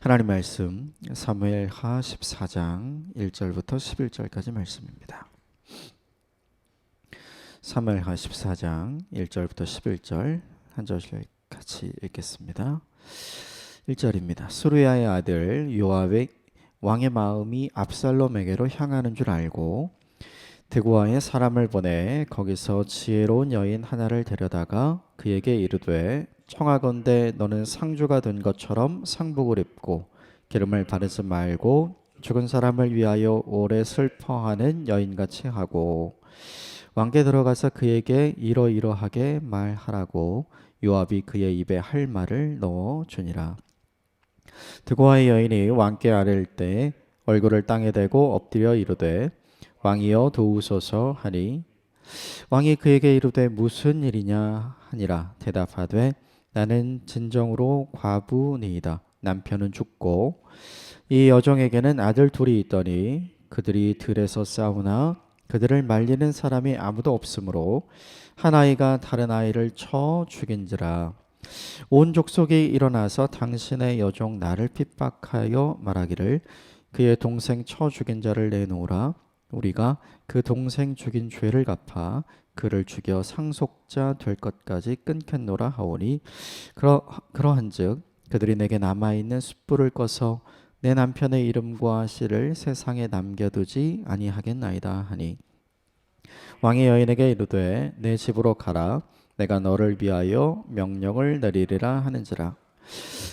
하나님 말씀 사무엘하 14장 1절부터 11절까지 말씀입니다. 사무엘하 14장 1절부터 11절 한 절씩 같이 읽겠습니다. 1절입니다. 스루야의 아들 요압의 왕의 마음이 압살롬에게로 향하는 줄 알고 드고아에 사람을 보내 거기서 지혜로운 여인 하나를 데려다가 그에게 이르되 청하건대 너는 상주가 된 것처럼 상복을 입고 기름을 바르지 말고 죽은 사람을 위하여 오래 슬퍼하는 여인같이 하고 왕께 들어가서 그에게 이러이러하게 말하라고 요압이 그의 입에 할 말을 넣어 주니라. 드고아의 여인이 왕께 아뢰일 때 얼굴을 땅에 대고 엎드려 이르되 왕이여 도우소서 하니 왕이 그에게 이르되 무슨 일이냐 하니라. 대답하되 나는 진정으로 과부니이다. 남편은 죽고 이 여종에게는 아들 둘이 있더니 그들이 들에서 싸우나 그들을 말리는 사람이 아무도 없으므로 한 아이가 다른 아이를 쳐 죽인지라. 온 족속이 일어나서 당신의 여종 나를 핍박하여 말하기를 그의 동생 쳐 죽인 자를 내놓으라. 우리가 그 동생 죽인 죄를 갚아 그를 죽여 상속자 될 것까지 끊겠노라 하오니 그러한즉 그들이 내게 남아있는 숯불을 꺼서 내 남편의 이름과 씨를 세상에 남겨두지 아니하겠나이다 하니 왕이 여인에게 이르되 내 집으로 가라. 내가 너를 위하여 명령을 내리리라 하는지라.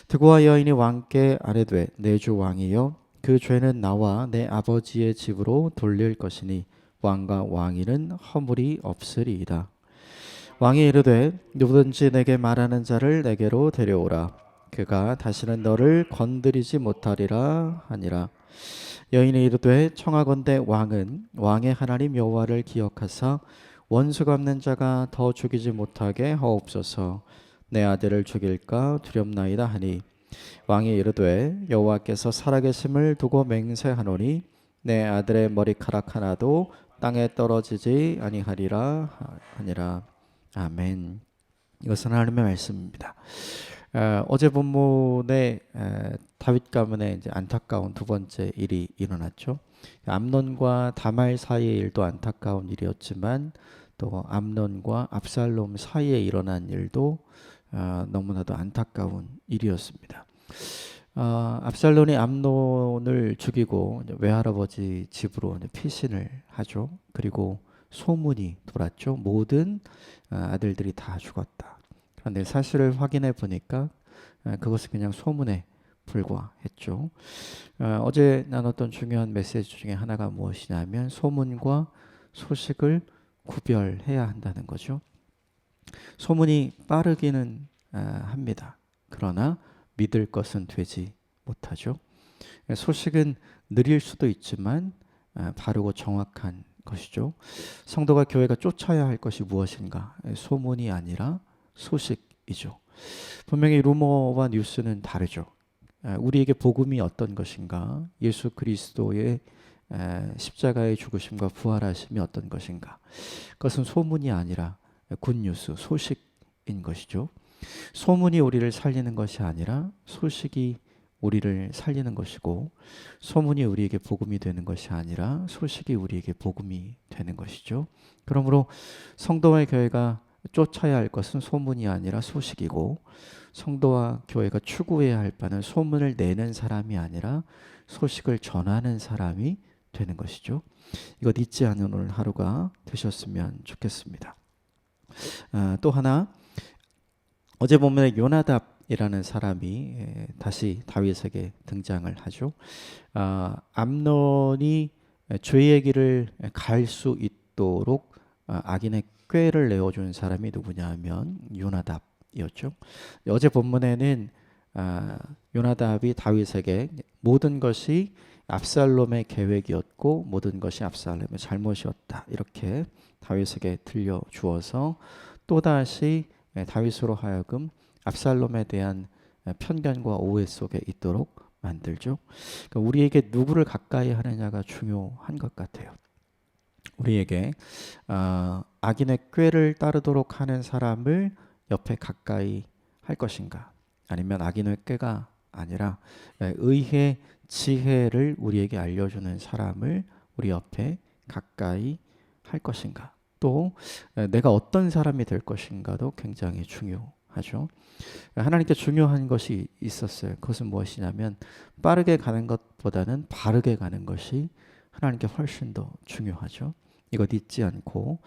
드고아 여인이 왕께 아뢰되 내 주 왕이여 그 죄는 나와 내 아버지의 집으로 돌릴 것이니 왕과 왕위는 허물이 없으리이다. 왕이 이르되 누구든지 내게 말하는 자를 내게로 데려오라. 그가 다시는 너를 건드리지 못하리라 하니라. 여인이 이르되 청하건대 왕은 왕의 하나님 여호와를 기억하사 원수 갚는 자가 더 죽이지 못하게 하옵소서. 내 아들을 죽일까 두렵나이다 하니 왕이 이르되 여호와께서 살아계심을 두고 맹세하노니 내 아들의 머리카락 하나도 땅에 떨어지지 아니하리라 하니라. 아멘. 이것은 하나님의 말씀입니다. 어제 본문에 다윗 가문의 이제 안타까운 두 번째 일이 일어났죠. 암논과 다말 사이의 일도 안타까운 일이었지만 또 암논과 압살롬 사이에 일어난 일도 너무나도 안타까운 일이었습니다. 압살롬이 암논을 죽이고 외할아버지 집으로 피신을 하죠. 그리고 소문이 돌았죠. 모든 아들들이 다 죽었다. 그런데 사실을 확인해 보니까 그것은 그냥 소문에 불과했죠. 어제 나눴던 중요한 메시지 중에 하나가 무엇이냐면 소문과 소식을 구별해야 한다는 거죠. 소문이 빠르기는 합니다. 그러나 믿을 것은 되지 못하죠. 소식은 느릴 수도 있지만 바르고 정확한 것이죠. 성도가 교회가 쫓아야 할 것이 무엇인가? 소문이 아니라 소식이죠. 분명히 루머와 뉴스는 다르죠. 우리에게 복음이 어떤 것인가? 예수 그리스도의 십자가의 죽으심과 부활하심이 어떤 것인가? 그것은 소문이 아니라 굿뉴스, 소식인 것이죠. 소문이 우리를 살리는 것이 아니라 소식이 우리를 살리는 것이고, 소문이 우리에게 복음이 되는 것이 아니라 소식이 우리에게 복음이 되는 것이죠. 그러므로 성도와 교회가 쫓아야 할 것은 소문이 아니라 소식이고, 성도와 교회가 추구해야 할 바는 소문을 내는 사람이 아니라 소식을 전하는 사람이 되는 것이죠. 이것 잊지 않은 오늘 하루가 되셨으면 좋겠습니다. 또 하나, 어제 보면 요나답이라는 사람이 다시 다윗에게 등장을 하죠. 암논이 죄의 길을 갈 수 있도록 악인의 꾀를 내어준 사람이 누구냐 하면 요나답이었죠. 어제 본문에는 요나답이 다윗에게 모든 것이 압살롬의 계획이었고 모든 것이 압살롬의 잘못이었다, 이렇게 다윗에게 들려주어서 또다시 다윗으로 하여금 압살롬에 대한 편견과 오해 속에 있도록 만들죠. 그러니까 우리에게 누구를 가까이 하느냐가 중요한 것 같아요. 우리에게 악인의 꾀를 따르도록 하는 사람을 옆에 가까이 할 것인가, 아니면 악인의 꾀가 아니라 의의 지혜를 우리에게 알려주는 사람을 우리 옆에 가까이 할 것인가, 또 내가 어떤 사람이 될 것인가도 굉장히 중요하죠. 하나님께 중요한 것이 있었어요. 그것은 무엇이냐면 빠르게 가는 것보다는 바르게 가는 것이 하나님께 훨씬 더 중요하죠. 이것 잊지 않고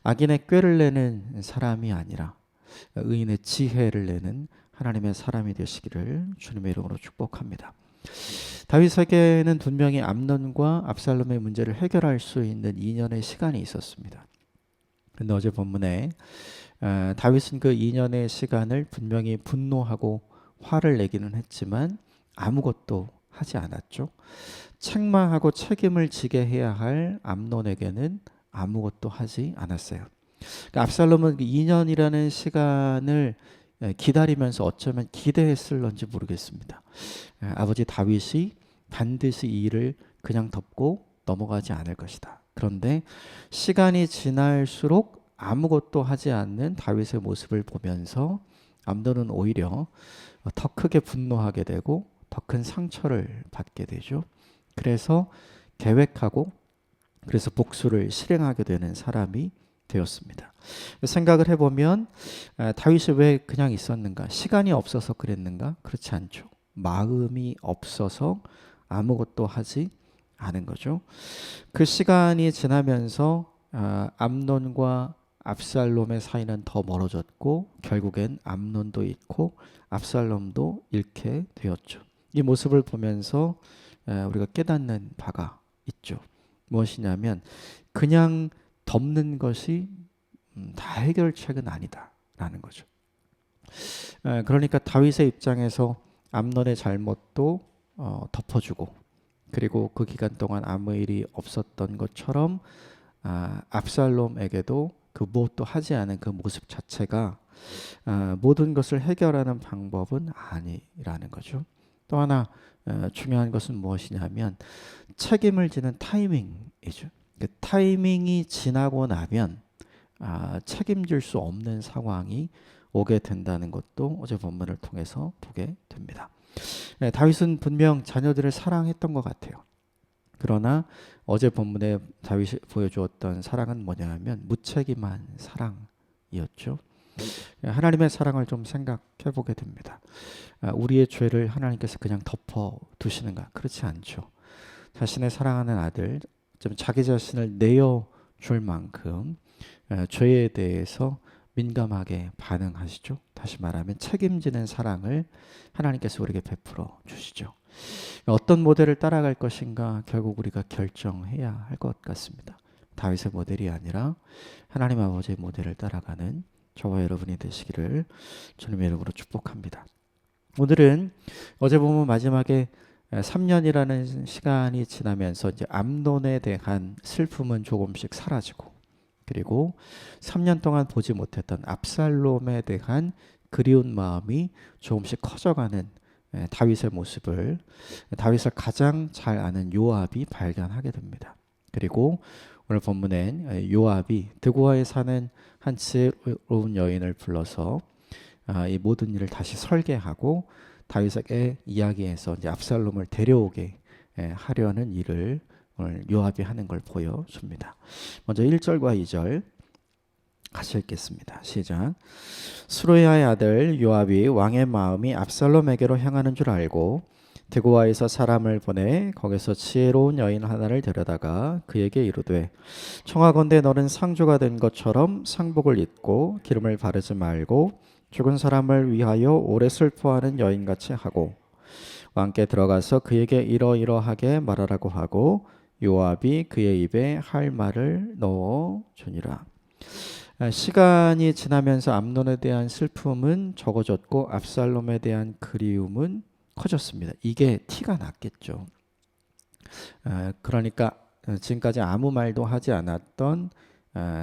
악인의 꾀를 내는 사람이 아니라 의인의 지혜를 내는 하나님의 사람이 되시기를 주님의 이름으로 축복합니다. 다윗에게는 분명히 암논과 압살롬의 문제를 해결할 수 있는 2년의 시간이 있었습니다. 근데 어제 본문에 다윗은 그 2년의 시간을 분명히 분노하고 화를 내기는 했지만 아무것도 하지 않았죠. 책망하고 책임을 지게 해야 할 암논에게는 아무것도 하지 않았어요. 그러니까 압살롬은 2년이라는 시간을 기다리면서 어쩌면 기대했을런지 모르겠습니다. 아버지 다윗이 반드시 이 일을 그냥 덮고 넘어가지 않을 것이다. 그런데 시간이 지날수록 아무것도 하지 않는 다윗의 모습을 보면서 암논은 오히려 더 크게 분노하게 되고 더 큰 상처를 받게 되죠. 그래서 계획하고 그래서 복수를 실행하게 되는 사람이 되었습니다. 생각을 해보면 다윗이 왜 그냥 있었는가? 시간이 없어서 그랬는가? 그렇지 않죠. 마음이 없어서 아무것도 하지 않은 거죠. 그 시간이 지나면서 암논과 압살롬의 사이는 더 멀어졌고 결국엔 암논도 잃고 압살롬도 잃게 되었죠. 이 모습을 보면서 우리가 깨닫는 바가 있죠. 무엇이냐면 그냥 덮는 것이 다 해결책은 아니다라는 거죠. 그러니까 다윗의 입장에서 암논의 잘못도 덮어주고 그리고 그 기간 동안 아무 일이 없었던 것처럼 압살롬에게도 그 무엇도 하지 않은 그 모습 자체가 모든 것을 해결하는 방법은 아니라는 거죠. 또 하나 중요한 것은 무엇이냐면 책임을 지는 타이밍이죠. 그 타이밍이 지나고 나면 책임질 수 없는 상황이 오게 된다는 것도 어제 본문을 통해서 보게 됩니다. 다윗은 분명 자녀들을 사랑했던 것 같아요. 그러나 어제 본문에 다윗이 보여주었던 사랑은 뭐냐면 무책임한 사랑이었죠. 하나님의 사랑을 좀 생각해 보게 됩니다. 우리의 죄를 하나님께서 그냥 덮어 두시는가? 그렇지 않죠. 자신의 사랑하는 아들, 좀 자기 자신을 내어 줄 만큼 죄에 대해서 민감하게 반응하시죠. 다시 말하면 책임지는 사랑을 하나님께서 우리에게 베풀어 주시죠. 어떤 모델을 따라갈 것인가 결국 우리가 결정해야 할 것 같습니다. 다윗의 모델이 아니라 하나님 아버지의 모델을 따라가는 저와 여러분이 되시기를 주님의 이름으로 축복합니다. 오늘은 어제 보면 마지막에 3년이라는 시간이 지나면서 이제 암논에 대한 슬픔은 조금씩 사라지고 그리고 3년 동안 보지 못했던 압살롬에 대한 그리운 마음이 조금씩 커져가는 다윗의 모습을 다윗을 가장 잘 아는 요압이 발견하게 됩니다. 그리고 오늘 본문엔 요압이 드고아에 사는 한 지혜로운 여인을 불러서 이 모든 일을 다시 설계하고 다윗에게 이야기해서 이제 압살롬을 데려오게 하려는 일을 오늘 요압이 하는 걸 보여줍니다. 먼저 1절과 2절 같이 읽겠습니다. 시작. 스루야의 아들 요압이 왕의 마음이 압살롬에게로 향하는 줄 알고 드고아에서 사람을 보내 거기서 지혜로운 여인 하나를 데려다가 그에게 이르되 청하건대 너는 상주가 된 것처럼 상복을 입고 기름을 바르지 말고 죽은 사람을 위하여 오래 슬퍼하는 여인같이 하고 왕께 들어가서 그에게 이러이러하게 말하라고 하고 요압이 그의 입에 할 말을 넣어 주니라. 시간이 지나면서 암논에 대한 슬픔은 적어졌고 압살롬에 대한 그리움은 커졌습니다. 이게 티가 났겠죠. 그러니까 지금까지 아무 말도 하지 않았던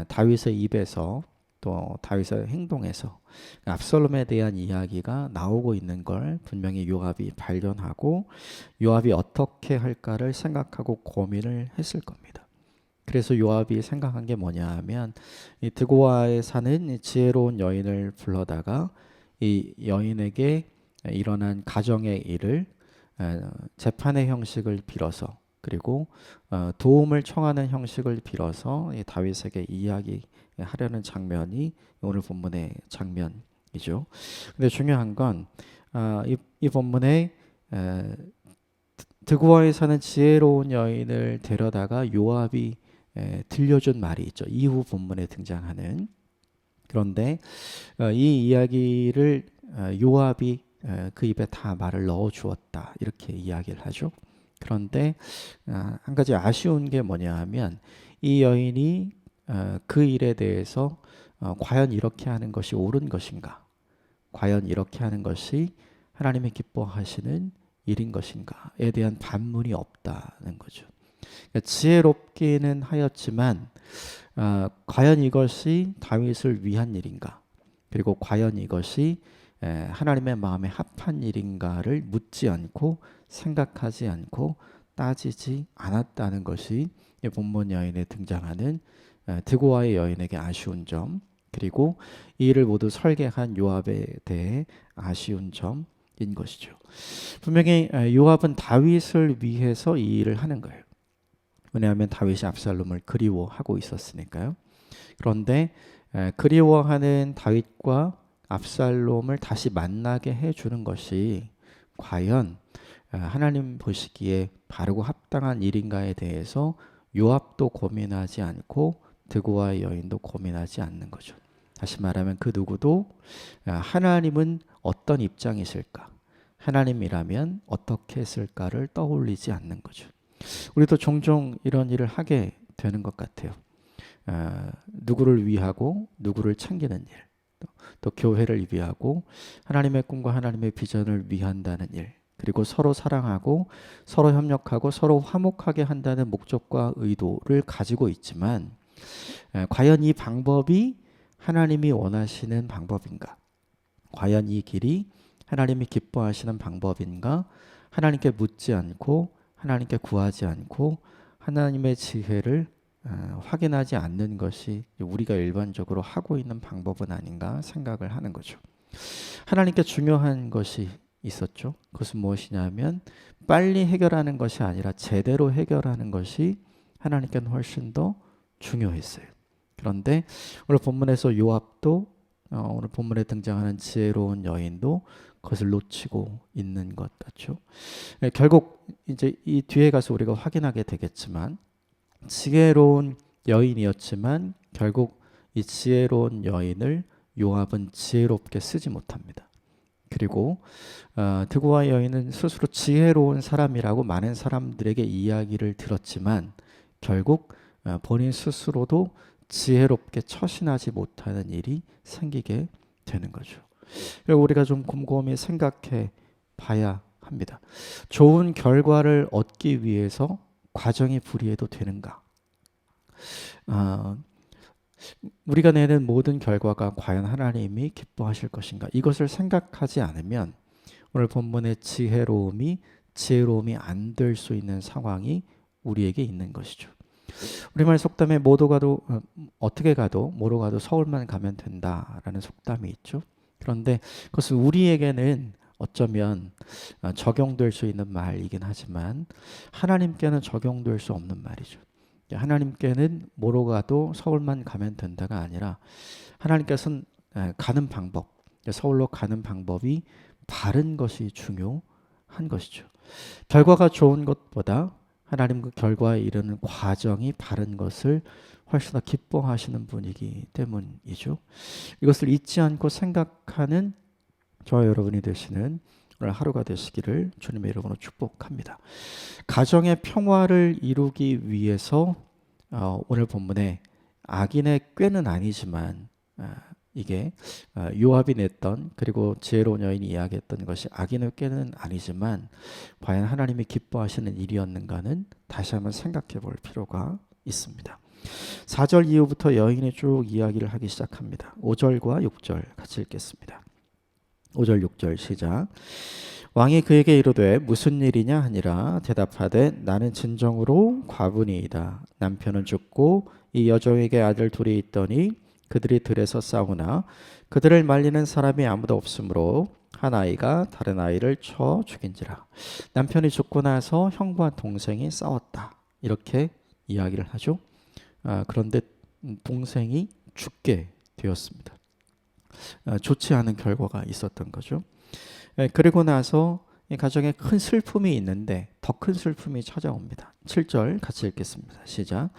다윗의 입에서 또 다윗의 행동에서 압살롬에 대한 이야기가 나오고 있는 걸 분명히 요압이 발견하고 요압이 어떻게 할까를 생각하고 고민을 했을 겁니다. 그래서 요압이 생각한 게 뭐냐 하면 이 드고아에 사는 지혜로운 여인을 불러다가 이 여인에게 일어난 가정의 일을 재판의 형식을 빌어서 그리고 도움을 청하는 형식을 빌어서 이 다윗에게 이야기하려는 장면이 오늘 본문의 장면이죠. 근데 중요한 건 이 본문에 드고아에 사는 지혜로운 여인을 데려다가 요압이 들려준 말이 있죠. 이후 본문에 등장하는. 그런데 이 이야기를 요압이 그 입에 다 말을 넣어 주었다 이렇게 이야기를 하죠. 그런데 한 가지 아쉬운 게 뭐냐 하면 이 여인이 그 일에 대해서 과연 이렇게 하는 것이 옳은 것인가, 과연 이렇게 하는 것이 하나님이 기뻐하시는 일인 것인가에 대한 반문이 없다는 거죠. 그러니까 지혜롭기는 하였지만 과연 이것이 다윗을 위한 일인가, 그리고 과연 이것이 하나님의 마음에 합한 일인가를 묻지 않고 생각하지 않고 따지지 않았다는 것이 본문 여인에 등장하는 드고아의 여인에게 아쉬운 점, 그리고 이 일을 모두 설계한 요압에 대해 아쉬운 점인 것이죠. 분명히 요압은 다윗을 위해서 이 일을 하는 거예요. 왜냐하면 다윗이 압살롬을 그리워하고 있었으니까요. 그런데 그리워하는 다윗과 압살롬을 다시 만나게 해주는 것이 과연 하나님 보시기에 바르고 합당한 일인가에 대해서 요압도 고민하지 않고 드고아의 여인도 고민하지 않는 거죠. 다시 말하면 그 누구도 하나님은 어떤 입장이실까, 하나님이라면 어떻게 했을까를 떠올리지 않는 거죠. 우리도 종종 이런 일을 하게 되는 것 같아요. 누구를 위하고 누구를 챙기는 일, 또 교회를 위하고 하나님의 꿈과 하나님의 비전을 위한다는 일, 그리고 서로 사랑하고 서로 협력하고 서로 화목하게 한다는 목적과 의도를 가지고 있지만 과연 이 방법이 하나님이 원하시는 방법인가? 과연 이 길이 하나님이 기뻐하시는 방법인가? 하나님께 묻지 않고 하나님께 구하지 않고 하나님의 지혜를 확인하지 않는 것이 우리가 일반적으로 하고 있는 방법은 아닌가 생각을 하는 거죠. 하나님께 중요한 것이 있었죠. 그것은 무엇이냐면 빨리 해결하는 것이 아니라 제대로 해결하는 것이 하나님께는 훨씬 더 중요했어요. 그런데 오늘 본문에서 요압도 오늘 본문에 등장하는 지혜로운 여인도 그것을 놓치고 있는 것 같죠. 결국 이제 이 뒤에 가서 우리가 확인하게 되겠지만 지혜로운 여인이었지만 결국 이 지혜로운 여인을 요압은 지혜롭게 쓰지 못합니다. 그리고 드고아 여인은 스스로 지혜로운 사람이라고 많은 사람들에게 이야기를 들었지만 결국 본인 스스로도 지혜롭게 처신하지 못하는 일이 생기게 되는 거죠. 우리가 좀 곰곰이 생각해 봐야 합니다. 좋은 결과를 얻기 위해서 과정이 불이해도 되는가? 우리가 내는 모든 결과가 과연 하나님이 기뻐하실 것인가? 이것을 생각하지 않으면 오늘 본문의 지혜로움이 안 될 수 있는 상황이 우리에게 있는 것이죠. 우리말 속담에 어떻게 가도 뭐로 가도 서울만 가면 된다라는 속담이 있죠. 그런데 그것은 우리에게는 어쩌면 적용될 수 있는 말이긴 하지만 하나님께는 적용될 수 없는 말이죠. 하나님께는 뭐로 가도 서울만 가면 된다가 아니라 하나님께서는 가는 방법, 서울로 가는 방법이 바른 것이 중요한 것이죠. 결과가 좋은 것보다 하나님 그 결과에 이르는 과정이 바른 것을 훨씬 더 기뻐하시는 분이기 때문이죠. 이것을 잊지 않고 생각하는 저와 여러분이 되시는 오늘 하루가 되시기를 주님의 이름으로 축복합니다. 가정의 평화를 이루기 위해서 오늘 본문에 악인의 꾀는 아니지만 이게 요압이 냈던 그리고 지혜로운 여인이 이야기했던 것이 악인의 꾀는 아니지만 과연 하나님이 기뻐하시는 일이었는가는 다시 한번 생각해 볼 필요가 있습니다. 4절 이후부터 여인이 쭉 이야기를 하기 시작합니다. 5절과 6절 같이 읽겠습니다. 5절 6절 시작. 왕이 그에게 이르되 무슨 일이냐 하니라. 대답하되 나는 진정으로 과부니이다. 남편은 죽고 이 여종에게 아들 둘이 있더니 그들이 들에서 싸우나 그들을 말리는 사람이 아무도 없으므로 한 아이가 다른 아이를 쳐 죽인지라. 남편이 죽고 나서 형과 동생이 싸웠다. 이렇게 이야기를 하죠. 그런데 동생이 죽게 되었습니다. 좋지 않은 결과가 있었던 거죠. 그리고 나서 이 가정에 큰 슬픔이 있는데 더 큰 슬픔이 찾아옵니다. 7절 같이 읽겠습니다. 시작.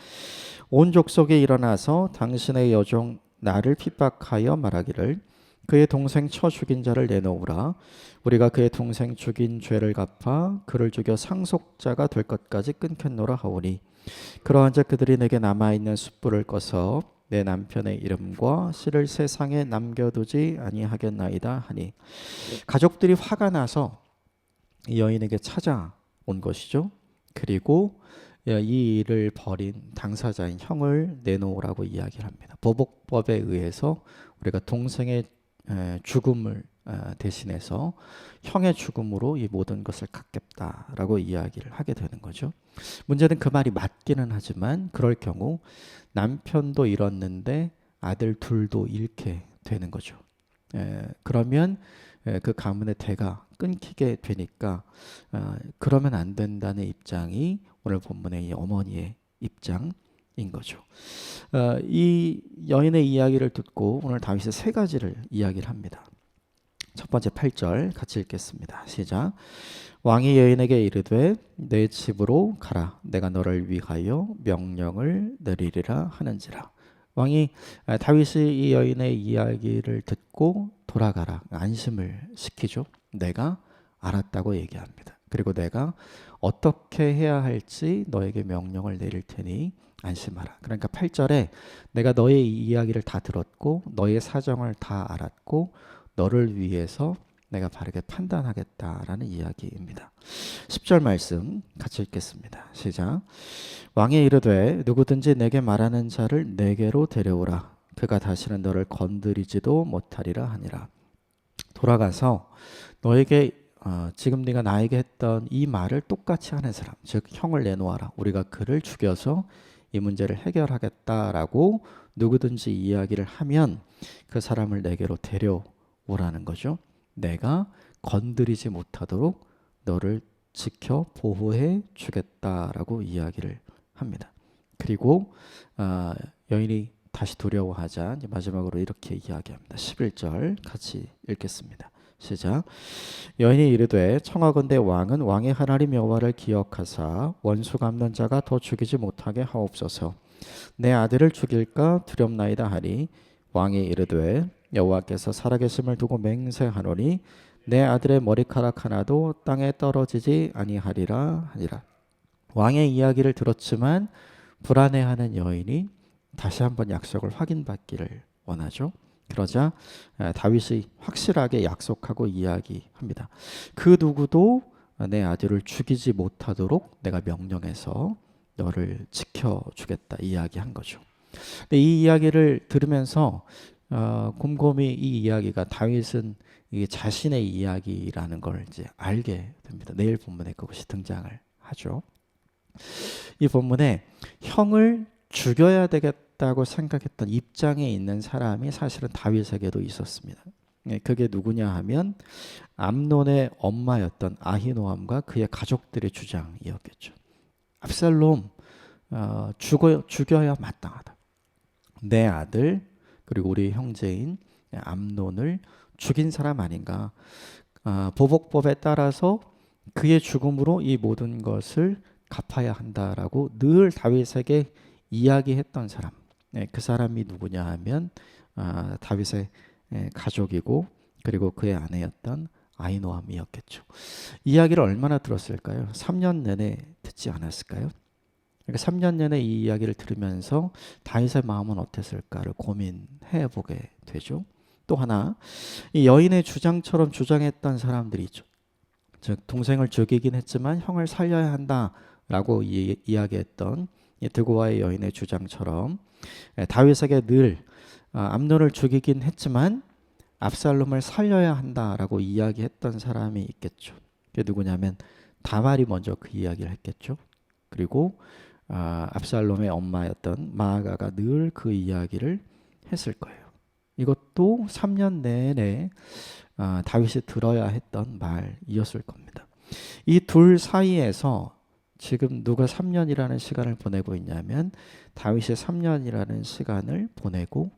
온 족속이 일어나서 당신의 여종 나를 핍박하여 말하기를 그의 동생 쳐 죽인 자를 내놓으라. 우리가 그의 동생 죽인 죄를 갚아 그를 죽여 상속자가 될 것까지 끊겠노라 하오니 그러한 자 그들이 내게 남아있는 숯불을 꺼서 내 남편의 이름과 씨를 세상에 남겨두지 아니하겠나이다 하니 가족들이 화가 나서 이 여인에게 찾아온 것이죠. 그리고 이 일을 벌인 당사자인 형을 내놓으라고 이야기를 합니다. 보복법에 의해서 우리가 동생의 죽음을 대신해서 형의 죽음으로 이 모든 것을 갚겠다라고 이야기를 하게 되는 거죠. 문제는 그 말이 맞기는 하지만 그럴 경우 남편도 잃었는데 아들 둘도 잃게 되는 거죠. 그러면 그 가문의 대가 끊기게 되니까 그러면 안 된다는 입장이 오늘 본문의 이 어머니의 입장인 거죠. 이 여인의 이야기를 듣고 오늘 다윗의 세 가지를 이야기를 합니다. 첫 번째 8절 같이 읽겠습니다. 시작. 왕이 여인에게 이르되 내 집으로 가라. 내가 너를 위하여 명령을 내리리라 하는지라. 왕이 다윗이 이 여인의 이야기를 듣고 돌아가라 안심을 시키죠. 내가 알았다고 얘기합니다. 그리고 내가 어떻게 해야 할지 너에게 명령을 내릴 테니 안심하라. 그러니까 8절에 내가 너의 이야기를 다 들었고 너의 사정을 다 알았고 너를 위해서 내가 바르게 판단하겠다라는 이야기입니다. 10절 말씀 같이 읽겠습니다. 시작. 왕이 이르되 누구든지 내게 말하는 자를 내게로 데려오라. 그가 다시는 너를 건드리지도 못하리라 하니라. 돌아가서 너에게 지금 네가 나에게 했던 이 말을 똑같이 하는 사람, 즉 형을 내놓아라. 우리가 그를 죽여서 이 문제를 해결하겠다라고 누구든지 이야기를 하면 그 사람을 내게로 데려오라는 거죠. 내가 건드리지 못하도록 너를 지켜 보호해 주겠다라고 이야기를 합니다. 그리고 여인이 다시 두려워하자 이제 마지막으로 이렇게 이야기합니다. 11절 같이 읽겠습니다. 시작. 여인이 이르되 청하건대 왕은 왕의 하나님 여호와를 기억하사 원수 갚는 자가 더 죽이지 못하게 하옵소서. 내 아들을 죽일까 두렵나이다 하니 왕이 이르되 여호와께서 살아계심을 두고 맹세하노니 내 아들의 머리카락 하나도 땅에 떨어지지 아니하리라 하니라. 왕의 이야기를 들었지만 불안해하는 여인이 다시 한번 약속을 확인받기를 원하죠. 그러자 다윗이 확실하게 약속하고 이야기합니다. 그 누구도 내 아들을 죽이지 못하도록 내가 명령해서 너를 지켜주겠다 이야기한 거죠. 근데 이 이야기를 들으면서 곰곰이 이 이야기가 다윗은 이게 자신의 이야기라는 걸 이제 알게 됩니다. 내일 본문에 그것이 등장을 하죠. 이 본문에 형을 죽여야 되겠다고 생각했던 입장에 있는 사람이 사실은 다윗에게도 있었습니다. 그게 누구냐 하면 암논의 엄마였던 아히노암과 그의 가족들의 주장이었겠죠. 압살롬 죽여야 마땅하다. 내 아들 그리고 우리 형제인 암논을 죽인 사람 아닌가. 보복법에 따라서 그의 죽음으로 이 모든 것을 갚아야 한다라고 늘 다윗에게 이야기했던 사람. 그 사람이 누구냐 하면 다윗의 가족이고 그리고 그의 아내였던 아히노암이었겠죠. 이야기를 얼마나 들었을까요? 3년 내내 듣지 않았을까요? 그러니까 3년 내내 이 이야기를 들으면서 다윗의 마음은 어땠을까를 고민해 보게 되죠. 또 하나 이 여인의 주장처럼 주장했던 사람들이 있죠. 즉 동생을 죽이긴 했지만 형을 살려야 한다라고 이야기했던 드고아의 여인의 주장처럼 다윗에게 늘 암논을 죽이긴 했지만 압살롬을 살려야 한다라고 이야기했던 사람이 있겠죠. 그게 누구냐면 다말이 먼저 그 이야기를 했겠죠. 그리고 압살롬의 엄마였던 마아가가 늘 그 이야기를 했을 거예요. 이것도 3년 내내 다윗이 들어야 했던 말이었을 겁니다. 이 둘 사이에서 지금 누가 3년이라는 시간을 보내고 있냐면 다윗이 3년이라는 시간을 보내고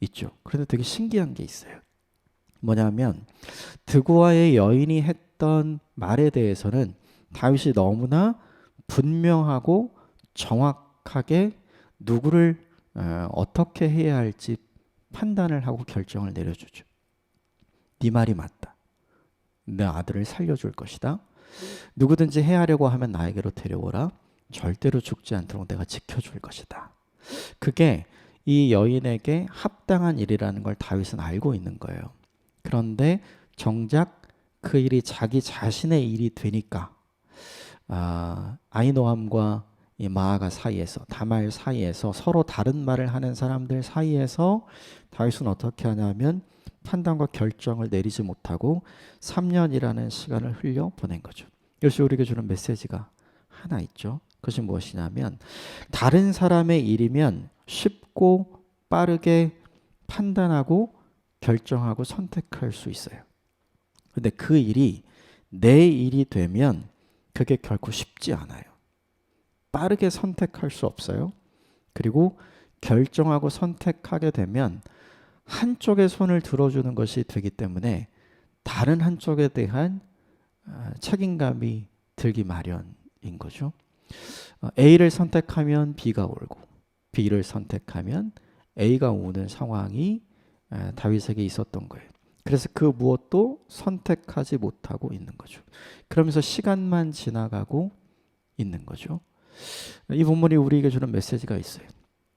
있죠. 그런데 되게 신기한 게 있어요. 뭐냐면 드고아의 여인이 했던 말에 대해서는 다윗이 너무나 분명하고 정확하게 누구를 어떻게 해야 할지 판단을 하고 결정을 내려주죠. 네 말이 맞다. 내 아들을 살려줄 것이다. 누구든지 해하려고 하면 나에게로 데려오라. 절대로 죽지 않도록 내가 지켜줄 것이다. 그게 이 여인에게 합당한 일이라는 걸 다윗은 알고 있는 거예요. 그런데 정작 그 일이 자기 자신의 일이 되니까 아히노함과 이 마아가 사이에서, 다말 사이에서 서로 다른 말을 하는 사람들 사이에서 다윗은 어떻게 하냐면 판단과 결정을 내리지 못하고 3년이라는 시간을 흘려 보낸 거죠. 그래서 우리에게 주는 메시지가 하나 있죠. 그것이 무엇이냐면 다른 사람의 일이면 쉽고 빠르게 판단하고 결정하고 선택할 수 있어요. 근데 그 일이 내 일이 되면 그게 결코 쉽지 않아요. 빠르게 선택할 수 없어요. 그리고 결정하고 선택하게 되면 한쪽의 손을 들어주는 것이 되기 때문에 다른 한쪽에 대한 책임감이 들기 마련인 거죠. A를 선택하면 B가 오고 B를 선택하면 A가 오는 상황이 다윗에게 있었던 거예요. 그래서 그 무엇도 선택하지 못하고 있는 거죠. 그러면서 시간만 지나가고 있는 거죠. 이 본문이 우리에게 주는 메시지가 있어요.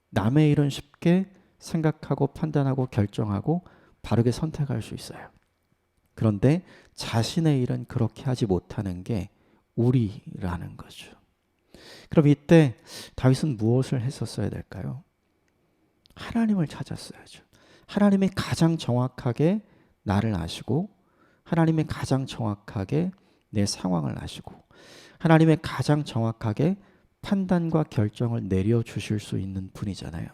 남의 일은 쉽게 생각하고 판단하고 결정하고 바르게 선택할 수 있어요. 그런데 자신의 일은 그렇게 하지 못하는 게 우리라는 거죠. 그럼 이때 다윗은 무엇을 했었어야 될까요? 하나님을 찾았어야죠. 하나님이 가장 정확하게 나를 아시고 하나님이 가장 정확하게 내 상황을 아시고 하나님이 가장 정확하게 판단과 결정을 내려주실 수 있는 분이잖아요.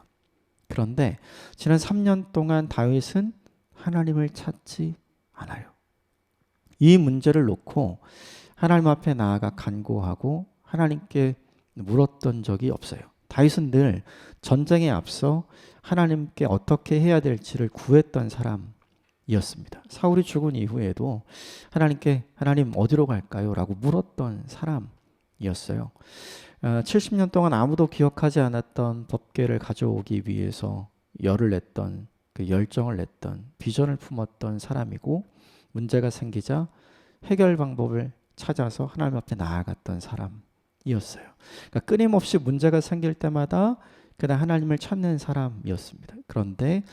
그런데 지난 3년 동안 다윗은 하나님을 찾지 않아요. 이 문제를 놓고 하나님 앞에 나아가 간구하고 하나님께 물었던 적이 없어요. 다윗은 늘 전쟁에 앞서 하나님께 어떻게 해야 될지를 구했던 사람이었습니다. 사울이 죽은 이후에도 하나님께 하나님 어디로 갈까요? 라고 물었던 사람이었어요. 70년 동안 아무도 기억하지 않았던 법궤를 가져오기 위해서 열을 냈던 그 열정을 냈던 비전을 품었던 사람이고 문제가 생기자 해결 방법을 찾아서 하나님 앞에 나아갔던 사람이었어요. 그러니까 끊임없이 문제가 생길 때마다 그냥 하나님을 찾는 사람이었습니다. 그런데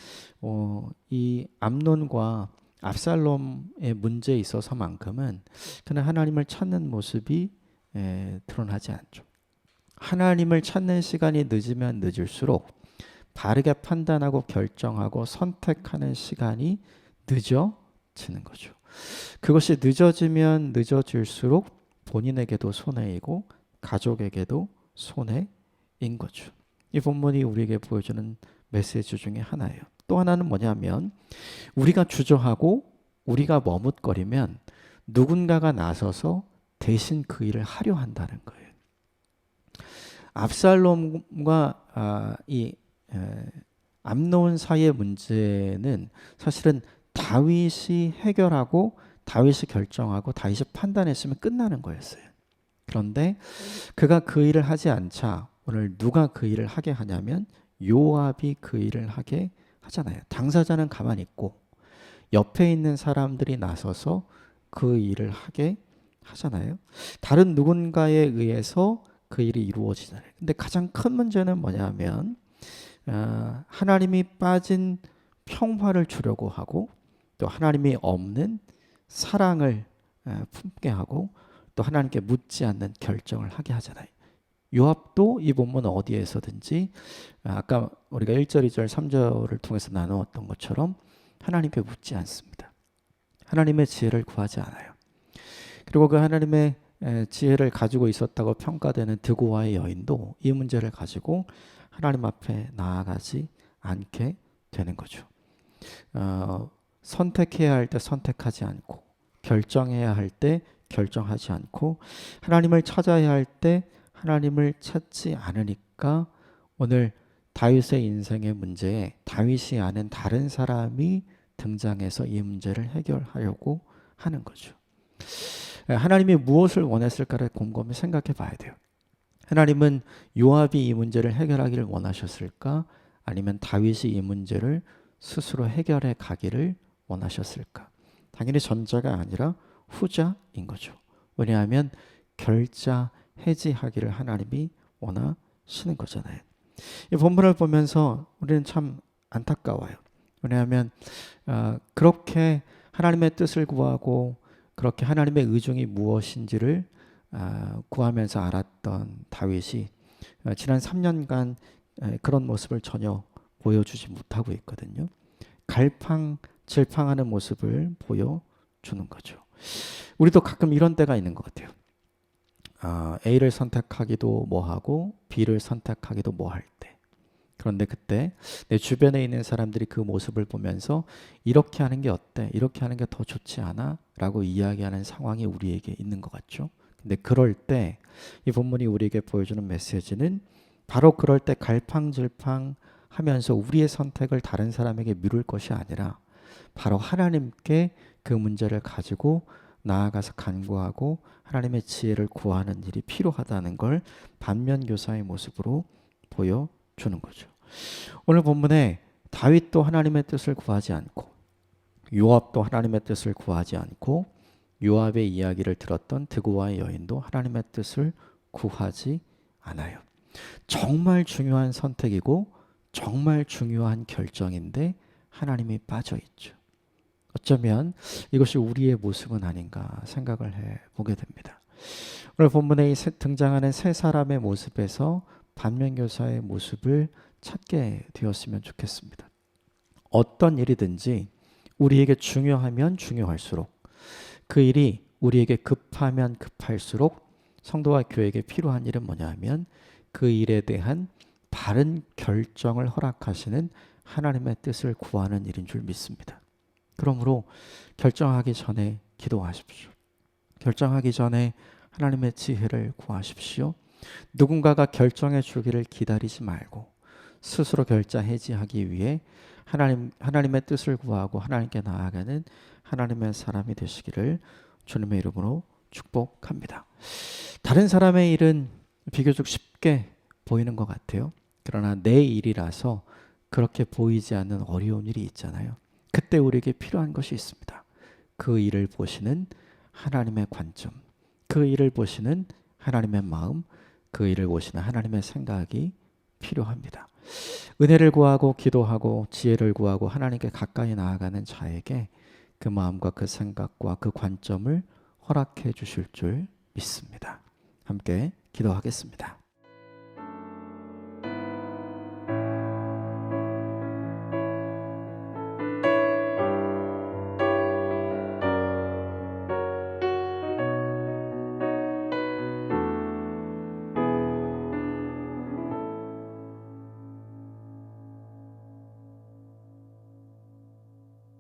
이 암논과 압살롬의 문제에 있어서만큼은 그냥 하나님을 찾는 모습이 드러나지 않죠. 하나님을 찾는 시간이 늦으면 늦을수록 바르게 판단하고 결정하고 선택하는 시간이 늦어지는 거죠. 그것이 늦어지면 늦어질수록 본인에게도 손해이고 가족에게도 손해인 거죠. 이 본문이 우리에게 보여주는 메시지 중에 하나예요. 또 하나는 뭐냐면 우리가 주저하고 우리가 머뭇거리면 누군가가 나서서 대신 그 일을 하려 한다는 거예요. 압살롬과 암논 사이의 문제는 사실은 다윗이 해결하고 다윗이 결정하고 다윗이 판단했으면 끝나는 거였어요. 그런데 그가 그 일을 하지 않자 오늘 누가 그 일을 하게 하냐면 요압이 그 일을 하게 하잖아요. 당사자는 가만히 있고 옆에 있는 사람들이 나서서 그 일을 하게 하잖아요. 다른 누군가에 의해서 그 일이 이루어지잖아요. 근데 가장 큰 문제는 뭐냐면 하나님이 빠진 평화를 주려고 하고 또 하나님이 없는 사랑을 품게 하고 또 하나님께 묻지 않는 결정을 하게 하잖아요. 요압도 이 본문 어디에서든지 아까 우리가 1절, 2절, 3절을 통해서 나누었던 것처럼 하나님께 묻지 않습니다. 하나님의 지혜를 구하지 않아요. 그리고 그 하나님의 지혜를 가지고 있었다고 평가되는 드고아의 여인도 이 문제를 가지고 하나님 앞에 나아가지 않게 되는 거죠. 선택해야 할 때 선택하지 않고 결정해야 할 때 결정하지 않고 하나님을 찾아야 할 때 하나님을 찾지 않으니까 오늘 다윗의 인생의 문제에 다윗이 아는 다른 사람이 등장해서 이 문제를 해결하려고 하는 거죠. 하나님이 무엇을 원했을까를 곰곰이 생각해 봐야 돼요. 하나님은 요압이 이 문제를 해결하기를 원하셨을까? 아니면 다윗이 이 문제를 스스로 해결해 가기를 원하셨을까? 당연히 전자가 아니라 후자인 거죠. 왜냐하면 결자 해지하기를 하나님이 원하시는 거잖아요. 이 본문을 보면서 우리는 참 안타까워요. 왜냐하면 그렇게 하나님의 뜻을 구하고 그렇게 하나님의 의중이 무엇인지를 구하면서 알았던 다윗이 지난 3년간 그런 모습을 전혀 보여주지 못하고 있거든요. 갈팡질팡하는 모습을 보여주는 거죠. 우리도 가끔 이런 때가 있는 것 같아요. A를 선택하기도 뭐하고 B를 선택하기도 뭐할 때. 그런데 그때 내 주변에 있는 사람들이 그 모습을 보면서 이렇게 하는 게 어때? 이렇게 하는 게 더 좋지 않아? 라고 이야기하는 상황이 우리에게 있는 것 같죠. 근데 그럴 때 이 본문이 우리에게 보여주는 메시지는 바로 그럴 때 갈팡질팡 하면서 우리의 선택을 다른 사람에게 미룰 것이 아니라 바로 하나님께 그 문제를 가지고 나아가서 간구하고 하나님의 지혜를 구하는 일이 필요하다는 걸 반면교사의 모습으로 보여주는 거죠. 오늘 본문에 다윗도 하나님의 뜻을 구하지 않고 요압도 하나님의 뜻을 구하지 않고 요압의 이야기를 들었던 드고와의 여인도 하나님의 뜻을 구하지 않아요. 정말 중요한 선택이고 정말 중요한 결정인데 하나님이 빠져 있죠. 어쩌면 이것이 우리의 모습은 아닌가 생각을 해보게 됩니다. 오늘 본문에 등장하는 세 사람의 모습에서 반면교사의 모습을 찾게 되었으면 좋겠습니다. 어떤 일이든지 우리에게 중요하면 중요할수록 그 일이 우리에게 급하면 급할수록 성도와 교회에게 필요한 일은 뭐냐 하면 그 일에 대한 바른 결정을 허락하시는 하나님의 뜻을 구하는 일인 줄 믿습니다. 그러므로 결정하기 전에 기도하십시오. 결정하기 전에 하나님의 지혜를 구하십시오. 누군가가 결정해 주기를 기다리지 말고 스스로 결자 해지하기 위해 하나님의 뜻을 구하고 하나님께 나아가는 하나님의 사람이 되시기를 주님의 이름으로 축복합니다. 다른 사람의 일은 비교적 쉽게 보이는 것 같아요. 그러나 내 일이라서 그렇게 보이지 않는 어려운 일이 있잖아요. 그때 우리에게 필요한 것이 있습니다. 그 일을 보시는 하나님의 관점, 그 일을 보시는 하나님의 마음, 그 일을 보시는 하나님의 생각이 필요합니다. 은혜를 구하고 기도하고 지혜를 구하고 하나님께 가까이 나아가는 자에게 그 마음과 그 생각과 그 관점을 허락해 주실 줄 믿습니다. 함께 기도하겠습니다.